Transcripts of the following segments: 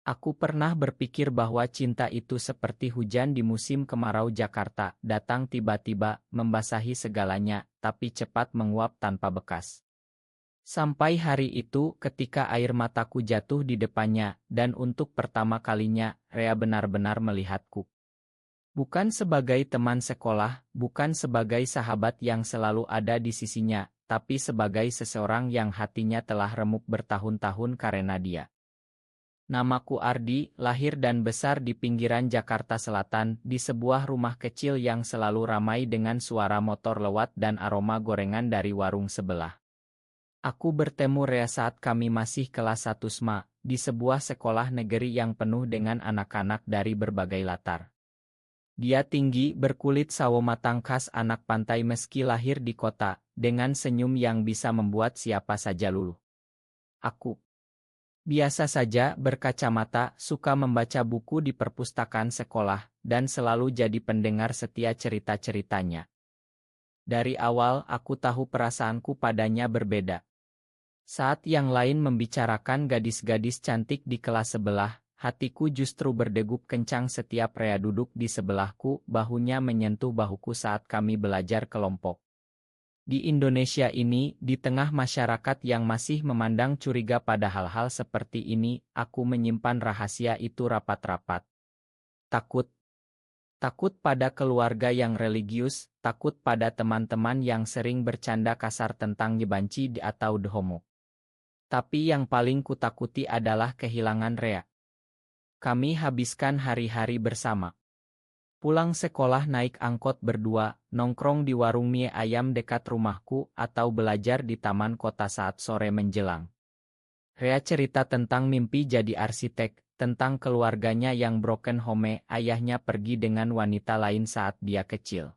Aku pernah berpikir bahwa cinta itu seperti hujan di musim kemarau Jakarta, datang tiba-tiba, membasahi segalanya, tapi cepat menguap tanpa bekas. Sampai hari itu, ketika air mataku jatuh di depannya, dan untuk pertama kalinya, Rea benar-benar melihatku. Bukan sebagai teman sekolah, bukan sebagai sahabat yang selalu ada di sisinya, tapi sebagai seseorang yang hatinya telah remuk bertahun-tahun karena dia. Namaku Ardi, lahir dan besar di pinggiran Jakarta Selatan, di sebuah rumah kecil yang selalu ramai dengan suara motor lewat dan aroma gorengan dari warung sebelah. Aku bertemu Rea saat kami masih kelas 1 SMA, di sebuah sekolah negeri yang penuh dengan anak-anak dari berbagai latar. Dia tinggi, berkulit sawo matang khas anak pantai meski lahir di kota, dengan senyum yang bisa membuat siapa saja luluh. Aku biasa saja, berkacamata, suka membaca buku di perpustakaan sekolah, dan selalu jadi pendengar setia cerita-ceritanya. Dari awal aku tahu perasaanku padanya berbeda. Saat yang lain membicarakan gadis-gadis cantik di kelas sebelah, hatiku justru berdegup kencang setiap Rea duduk di sebelahku, bahunya menyentuh bahuku saat kami belajar kelompok. Di Indonesia ini, di tengah masyarakat yang masih memandang curiga pada hal-hal seperti ini, aku menyimpan rahasia itu rapat-rapat. Takut. Takut pada keluarga yang religius, takut pada teman-teman yang sering bercanda kasar tentang nyebanci atau homo. Tapi yang paling kutakuti adalah kehilangan Rea. Kami habiskan hari-hari bersama. Pulang sekolah naik angkot berdua, nongkrong di warung mie ayam dekat rumahku, atau belajar di taman kota saat sore menjelang. Rea cerita tentang mimpi jadi arsitek, tentang keluarganya yang broken home, ayahnya pergi dengan wanita lain saat dia kecil.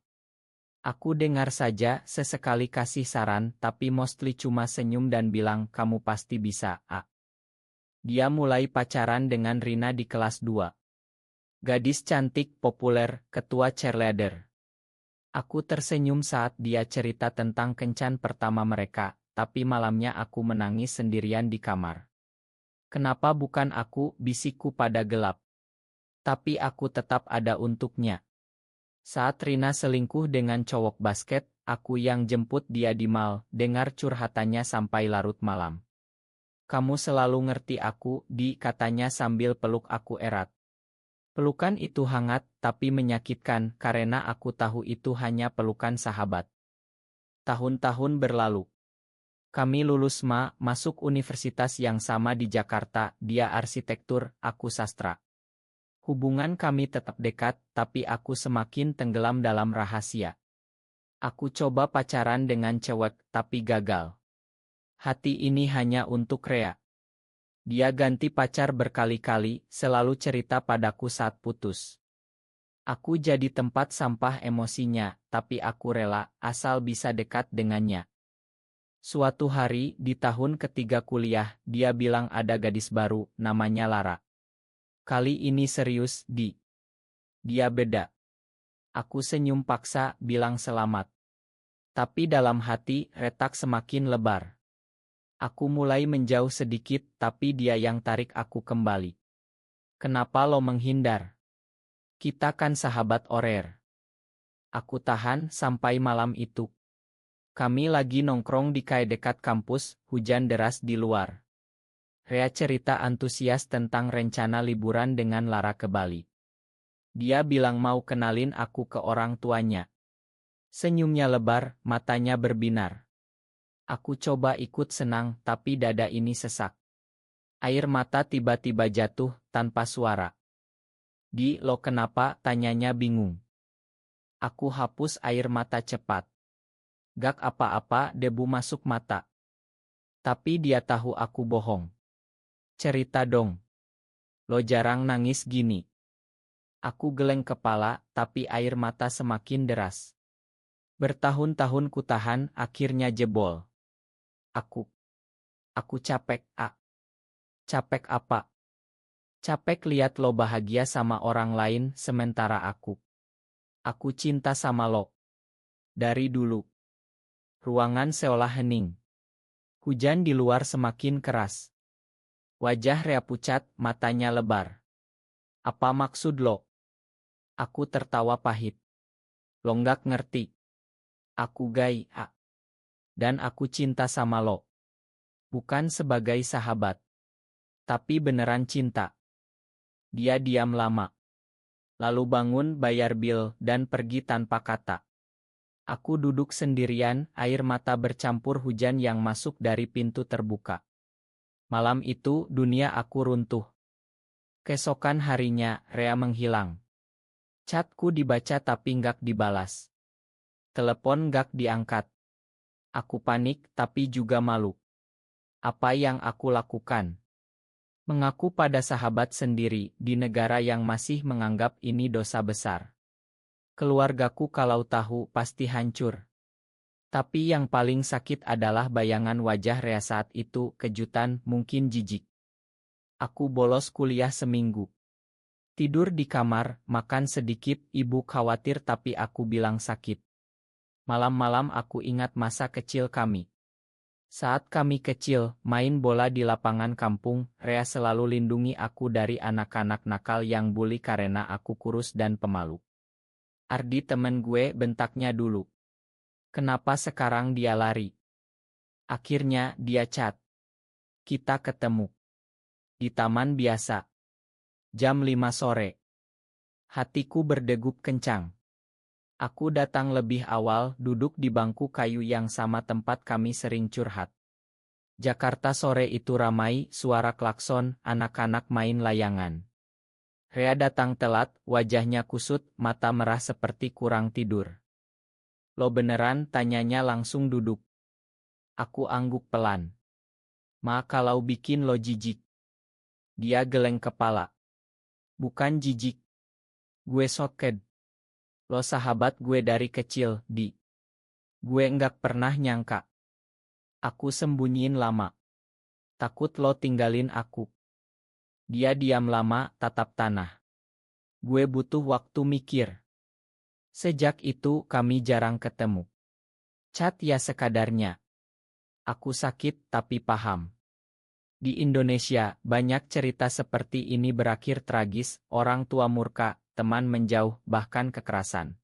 Aku dengar saja, sesekali kasih saran, tapi mostly cuma senyum dan bilang, kamu pasti bisa, A. Dia mulai pacaran dengan Rina di kelas 2. Gadis cantik, populer, ketua cheerleader. Aku tersenyum saat dia cerita tentang kencan pertama mereka, tapi malamnya aku menangis sendirian di kamar. Kenapa bukan aku, bisikku pada gelap. Tapi aku tetap ada untuknya. Saat Rina selingkuh dengan cowok basket, aku yang jemput dia di mall, dengar curhatannya sampai larut malam. Kamu selalu ngerti aku, katanya sambil peluk aku erat. Pelukan itu hangat, tapi menyakitkan, karena aku tahu itu hanya pelukan sahabat. Tahun-tahun berlalu. Kami lulus SMA, masuk universitas yang sama di Jakarta, dia arsitektur, aku sastra. Hubungan kami tetap dekat, tapi aku semakin tenggelam dalam rahasia. Aku coba pacaran dengan cewek, tapi gagal. Hati ini hanya untuk Rea. Dia ganti pacar berkali-kali, selalu cerita padaku saat putus. Aku jadi tempat sampah emosinya, tapi aku rela, asal bisa dekat dengannya. Suatu hari, di tahun ketiga kuliah, dia bilang ada gadis baru, namanya Lara. Kali ini serius, Dia beda. Aku senyum paksa, bilang selamat. Tapi dalam hati, retak semakin lebar. Aku mulai menjauh sedikit, tapi dia yang tarik aku kembali. Kenapa lo menghindar? Kita kan sahabat Orer. Aku tahan sampai malam itu. Kami lagi nongkrong di kai dekat kampus, hujan deras di luar. Rea cerita antusias tentang rencana liburan dengan Lara ke Bali. Dia bilang mau kenalin aku ke orang tuanya. Senyumnya lebar, matanya berbinar. Aku coba ikut senang, tapi dada ini sesak. Air mata tiba-tiba jatuh, tanpa suara. Lo kenapa? Tanyanya bingung. Aku hapus air mata cepat. Gak apa-apa, debu masuk mata. Tapi dia tahu aku bohong. Cerita dong. Lo jarang nangis gini. Aku geleng kepala, tapi air mata semakin deras. Bertahun-tahun kutahan, akhirnya jebol. Aku capek, A. Capek apa? Capek lihat lo bahagia sama orang lain, sementara aku cinta sama lo. Dari dulu. Ruangan seolah hening. Hujan di luar semakin keras. Wajah Rea pucat, matanya lebar. Apa maksud lo? Aku tertawa pahit. Lo nggak ngerti. Aku gay, ah. Dan aku cinta sama lo. Bukan sebagai sahabat. Tapi beneran cinta. Dia diam lama. Lalu bangun bayar bil dan pergi tanpa kata. Aku duduk sendirian, air mata bercampur hujan yang masuk dari pintu terbuka. Malam itu dunia aku runtuh. Keesokan harinya, Rea menghilang. Chatku dibaca tapi nggak dibalas. Telepon nggak diangkat. Aku panik tapi juga malu. Apa yang aku lakukan? Mengaku pada sahabat sendiri di negara yang masih menganggap ini dosa besar. Keluargaku kalau tahu pasti hancur. Tapi yang paling sakit adalah bayangan wajah Rea saat itu, kejutan, mungkin jijik. Aku bolos kuliah seminggu. Tidur di kamar, makan sedikit, ibu khawatir tapi aku bilang sakit. Malam-malam aku ingat masa kecil kami. Saat kami kecil, main bola di lapangan kampung, Rea selalu lindungi aku dari anak-anak nakal yang bully karena aku kurus dan pemalu. Ardi temen gue, bentaknya dulu. Kenapa sekarang dia lari? Akhirnya dia chat. Kita ketemu. Di taman biasa. Jam 5 sore. Hatiku berdegup kencang. Aku datang lebih awal, duduk di bangku kayu yang sama tempat kami sering curhat. Jakarta sore itu ramai, suara klakson, anak-anak main layangan. Rea datang telat, wajahnya kusut, mata merah seperti kurang tidur. Lo beneran? Tanyanya langsung duduk. Aku angguk pelan. Ma, kalau bikin lo jijik. Dia geleng kepala. Bukan jijik. Gue soked. Lo sahabat gue dari kecil, Di. Gue nggak pernah nyangka. Aku sembunyiin lama. Takut lo tinggalin aku. Dia diam lama, tatap tanah. Gue butuh waktu mikir. Sejak itu kami jarang ketemu. Chat ya sekadarnya. Aku sakit tapi paham. Di Indonesia, banyak cerita seperti ini berakhir tragis, orang tua murka, teman menjauh, bahkan kekerasan.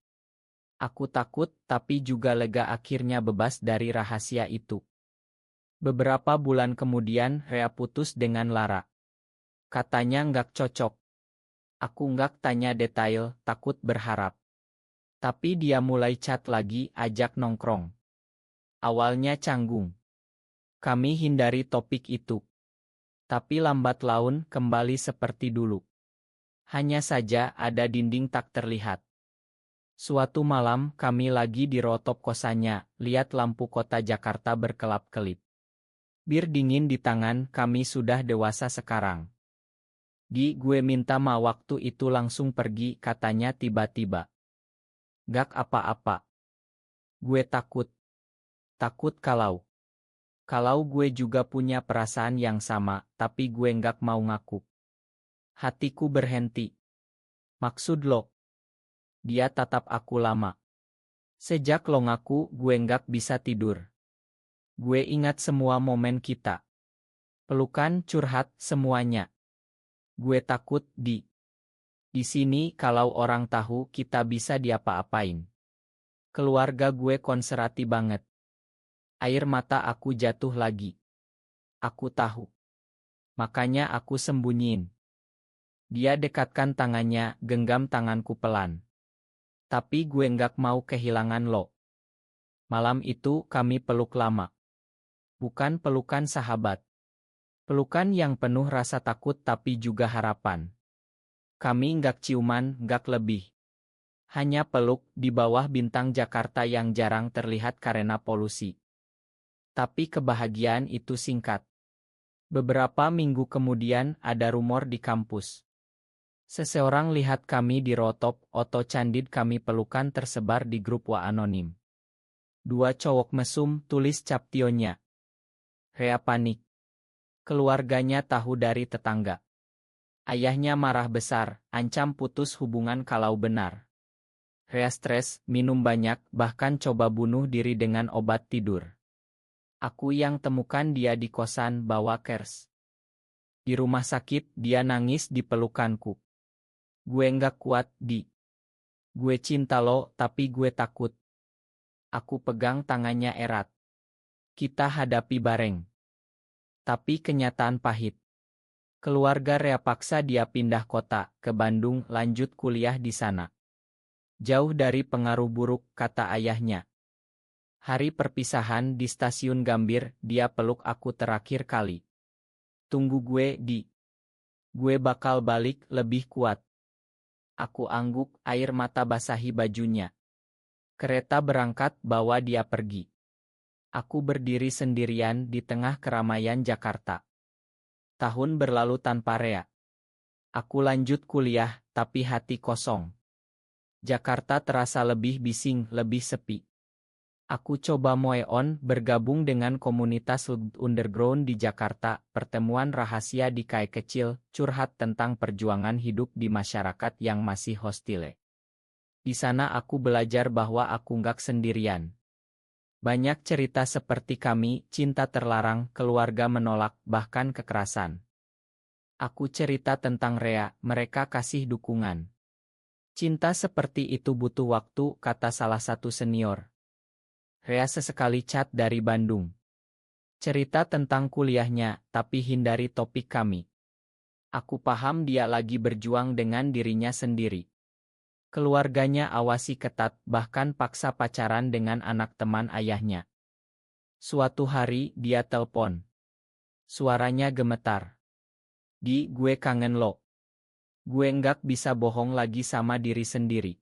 Aku takut, tapi juga lega akhirnya bebas dari rahasia itu. Beberapa bulan kemudian, Rea putus dengan Lara. Katanya nggak cocok. Aku nggak tanya detail, takut berharap. Tapi dia mulai chat lagi, ajak nongkrong. Awalnya canggung. Kami hindari topik itu. Tapi lambat laun kembali seperti dulu. Hanya saja ada dinding tak terlihat. Suatu malam kami lagi di rooftop kosannya, lihat lampu kota Jakarta berkelap-kelip. Bir dingin di tangan, kami sudah dewasa sekarang. Gue minta ma waktu itu langsung pergi, katanya tiba-tiba. Gak apa-apa. Gue takut. Takut kalau gue juga punya perasaan yang sama, tapi gue nggak mau ngaku. Hatiku berhenti. Maksud lo? Dia tatap aku lama. Sejak lo ngaku, gue nggak bisa tidur. Gue ingat semua momen kita. Pelukan, curhat, semuanya. Gue takut di sini kalau orang tahu kita bisa diapa-apain. Keluarga gue konservatif banget. Air mata aku jatuh lagi. Aku tahu. Makanya aku sembunyiin. Dia dekatkan tangannya, genggam tanganku pelan. Tapi gue nggak mau kehilangan lo. Malam itu kami peluk lama. Bukan pelukan sahabat. Pelukan yang penuh rasa takut tapi juga harapan. Kami nggak ciuman, nggak lebih. Hanya peluk di bawah bintang Jakarta yang jarang terlihat karena polusi. Tapi kebahagiaan itu singkat. Beberapa minggu kemudian ada rumor di kampus. Seseorang lihat kami di rooftop, oto candid kami pelukan tersebar di grup wa anonim. 2 cowok mesum, tulis captionnya. Rea panik. Keluarganya tahu dari tetangga. Ayahnya marah besar, ancam putus hubungan kalau benar. Rea stres, minum banyak, bahkan coba bunuh diri dengan obat tidur. Aku yang temukan dia di kosan, bawa kers. Di rumah sakit, dia nangis di pelukanku. Gue nggak kuat, Di. Gue cinta lo, tapi gue takut. Aku pegang tangannya erat. Kita hadapi bareng. Tapi kenyataan pahit. Keluarga Rea paksa dia pindah kota, ke Bandung, lanjut kuliah di sana. Jauh dari pengaruh buruk, kata ayahnya. Hari perpisahan di stasiun Gambir, dia peluk aku terakhir kali. Tunggu gue, Di. Gue bakal balik lebih kuat. Aku angguk, air mata basahi bajunya. Kereta berangkat bawa dia pergi. Aku berdiri sendirian di tengah keramaian Jakarta. Tahun berlalu tanpa Rea. Aku lanjut kuliah, tapi hati kosong. Jakarta terasa lebih bising, lebih sepi. Aku coba move on, bergabung dengan komunitas underground di Jakarta, pertemuan rahasia di kai kecil, curhat tentang perjuangan hidup di masyarakat yang masih hostile. Di sana aku belajar bahwa aku nggak sendirian. Banyak cerita seperti kami, cinta terlarang, keluarga menolak, bahkan kekerasan. Aku cerita tentang Rea, mereka kasih dukungan. Cinta seperti itu butuh waktu, kata salah satu senior. Rea sesekali chat dari Bandung. Cerita tentang kuliahnya, tapi hindari topik kami. Aku paham dia lagi berjuang dengan dirinya sendiri. Keluarganya awasi ketat, bahkan paksa pacaran dengan anak teman ayahnya. Suatu hari, dia telepon. Suaranya gemetar. Di, gue kangen lo. Gue nggak bisa bohong lagi sama diri sendiri.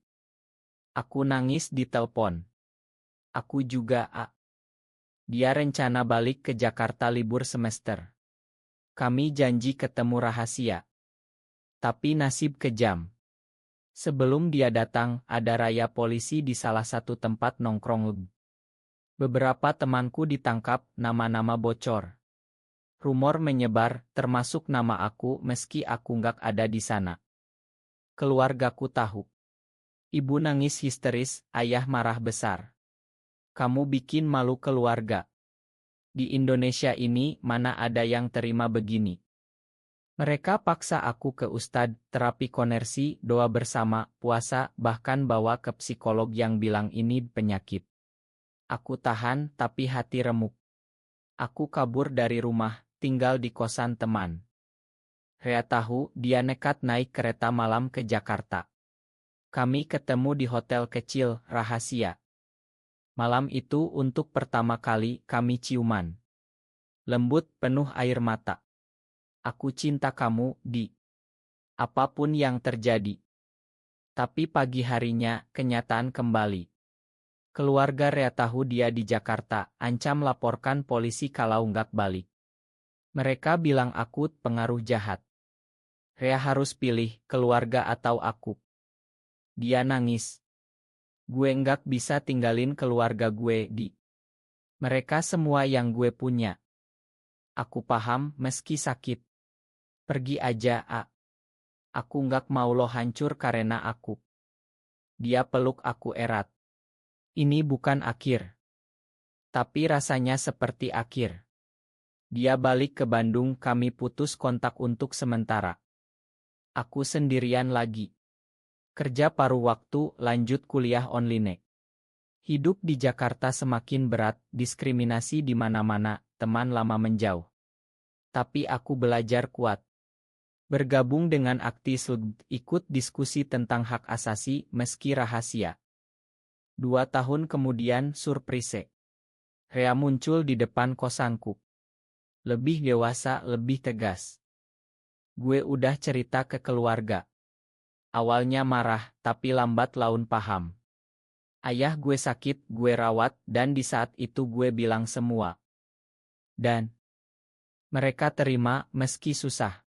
Aku nangis di telepon. Aku juga, Dia rencana balik ke Jakarta libur semester. Kami janji ketemu rahasia. Tapi nasib kejam. Sebelum dia datang, ada raya polisi di salah satu tempat nongkrong. Beberapa temanku ditangkap, nama-nama bocor. Rumor menyebar, termasuk nama aku meski aku nggak ada di sana. Keluargaku tahu. Ibu nangis histeris, ayah marah besar. Kamu bikin malu keluarga. Di Indonesia ini mana ada yang terima begini. Mereka paksa aku ke ustadz, terapi konversi, doa bersama, puasa, bahkan bawa ke psikolog yang bilang ini penyakit. Aku tahan, tapi hati remuk. Aku kabur dari rumah, tinggal di kosan teman. Rea tahu, dia nekat naik kereta malam ke Jakarta. Kami ketemu di hotel kecil, rahasia. Malam itu untuk pertama kali kami ciuman. Lembut, penuh air mata. Aku cinta kamu, Di. Apapun yang terjadi. Tapi pagi harinya, kenyataan kembali. Keluarga Rea tahu dia di Jakarta, ancam laporkan polisi kalau nggak balik. Mereka bilang aku pengaruh jahat. Rea harus pilih, keluarga atau aku. Dia nangis. Gue nggak bisa tinggalin keluarga gue, Di. Mereka semua yang gue punya. Aku paham, meski sakit. Pergi aja, Aku nggak mau lo hancur karena aku. Dia peluk aku erat. Ini bukan akhir. Tapi rasanya seperti akhir. Dia balik ke Bandung, kami putus kontak untuk sementara. Aku sendirian lagi. Kerja paruh waktu, lanjut kuliah online. Hidup di Jakarta semakin berat, diskriminasi di mana-mana, teman lama menjauh. Tapi aku belajar kuat. Bergabung dengan aktivis, ikut diskusi tentang hak asasi meski rahasia. 2 tahun kemudian, surprise. Rea muncul di depan kosanku. Lebih dewasa, lebih tegas. Gue udah cerita ke keluarga. Awalnya marah, tapi lambat laun paham. Ayah gue sakit, gue rawat, dan di saat itu gue bilang semua. Dan mereka terima meski susah.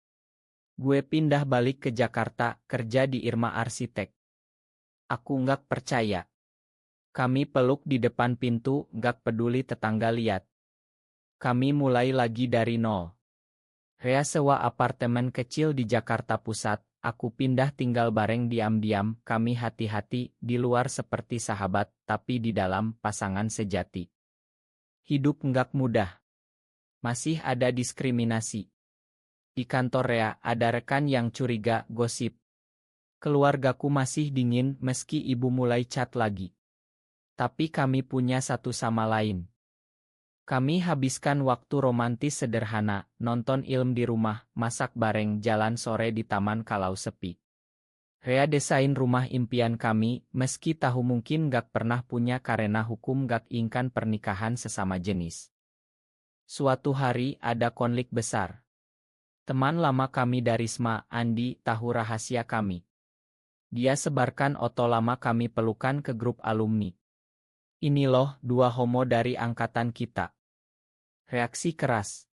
Gue pindah balik ke Jakarta, kerja di Irma Arsitek. Aku nggak percaya. Kami peluk di depan pintu, nggak peduli tetangga lihat. Kami mulai lagi dari nol. Rea sewa apartemen kecil di Jakarta Pusat, aku pindah tinggal bareng diam-diam, kami hati-hati, di luar seperti sahabat, tapi di dalam pasangan sejati. Hidup nggak mudah. Masih ada diskriminasi. Di kantor Rea ada rekan yang curiga, gosip. Keluargaku masih dingin meski ibu mulai chat lagi. Tapi kami punya satu sama lain. Kami habiskan waktu romantis sederhana, nonton film di rumah, masak bareng, jalan sore di taman kalau sepi. Rea desain rumah impian kami, meski tahu mungkin gak pernah punya karena hukum gak ingkan pernikahan sesama jenis. Suatu hari ada konflik besar. Teman lama kami dari SMA, Andi, tahu rahasia kami. Dia sebarkan foto lama kami pelukan ke grup alumni. Ini loh, dua homo dari angkatan kita. Reaksi keras.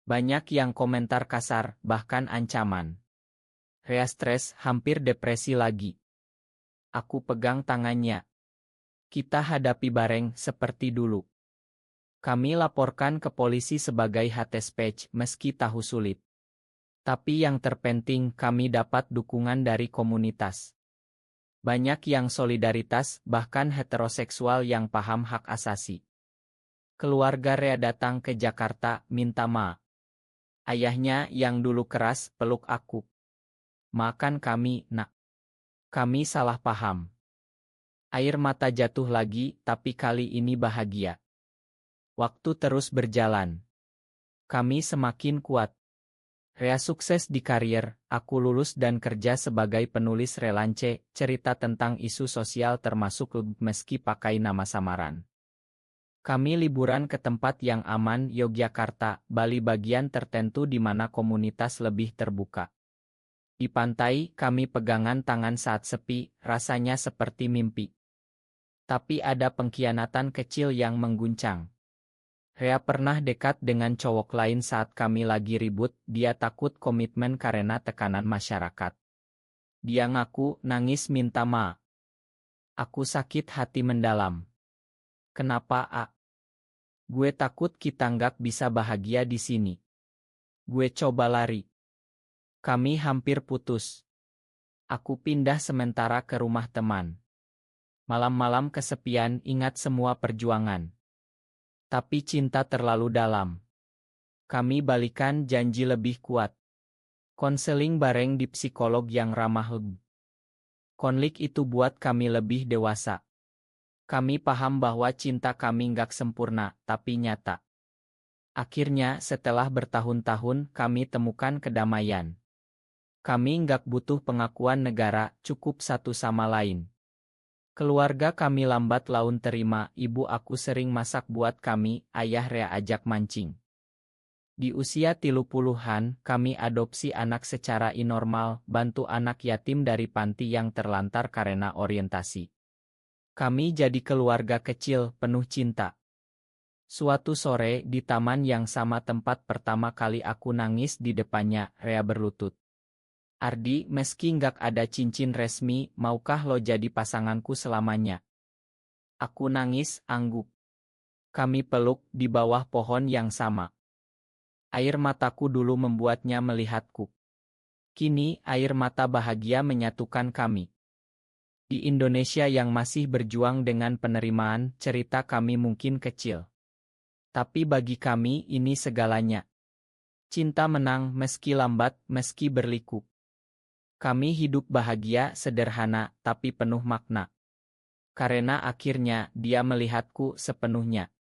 Banyak yang komentar kasar, bahkan ancaman. Rea stres, hampir depresi lagi. Aku pegang tangannya. Kita hadapi bareng seperti dulu. Kami laporkan ke polisi sebagai hate speech meski tahu sulit. Tapi yang terpenting kami dapat dukungan dari komunitas. Banyak yang solidaritas, bahkan heteroseksual yang paham hak asasi. Keluarga Rea datang ke Jakarta, minta maaf. Ayahnya yang dulu keras, peluk aku. Maafkan kami, nak. Kami salah paham. Air mata jatuh lagi, tapi kali ini bahagia. Waktu terus berjalan. Kami semakin kuat. Rea sukses di karier, aku lulus dan kerja sebagai penulis relance, cerita tentang isu sosial termasuk meski pakai nama samaran. Kami liburan ke tempat yang aman, Yogyakarta, Bali bagian tertentu di mana komunitas lebih terbuka. Di pantai, kami pegangan tangan saat sepi, rasanya seperti mimpi. Tapi ada pengkhianatan kecil yang mengguncang. Rea pernah dekat dengan cowok lain saat kami lagi ribut, dia takut komitmen karena tekanan masyarakat. Dia ngaku, nangis minta maaf. Aku sakit hati mendalam. Kenapa, A? Gue takut kita nggak bisa bahagia di sini. Gue coba lari. Kami hampir putus. Aku pindah sementara ke rumah teman. Malam-malam kesepian, ingat semua perjuangan. Tapi cinta terlalu dalam. Kami balikan, janji lebih kuat. Konseling bareng di psikolog yang ramah. Konflik itu buat kami lebih dewasa. Kami paham bahwa cinta kami nggak sempurna, tapi nyata. Akhirnya, setelah bertahun-tahun, kami temukan kedamaian. Kami nggak butuh pengakuan negara, cukup satu sama lain. Keluarga kami lambat laun terima, ibu aku sering masak buat kami, ayah Rea ajak mancing. Di usia 30-an, kami adopsi anak secara inormal, bantu anak yatim dari panti yang terlantar karena orientasi. Kami jadi keluarga kecil, penuh cinta. Suatu sore, di taman yang sama tempat pertama kali aku nangis di depannya, Rea berlutut. Ardi, meski nggak ada cincin resmi, maukah lo jadi pasanganku selamanya? Aku nangis, angguk. Kami peluk di bawah pohon yang sama. Air mataku dulu membuatnya melihatku. Kini, air mata bahagia menyatukan kami. Di Indonesia yang masih berjuang dengan penerimaan, cerita kami mungkin kecil. Tapi bagi kami, ini segalanya. Cinta menang meski lambat, meski berliku. Kami hidup bahagia, sederhana, tapi penuh makna. Karena akhirnya dia melihatku sepenuhnya.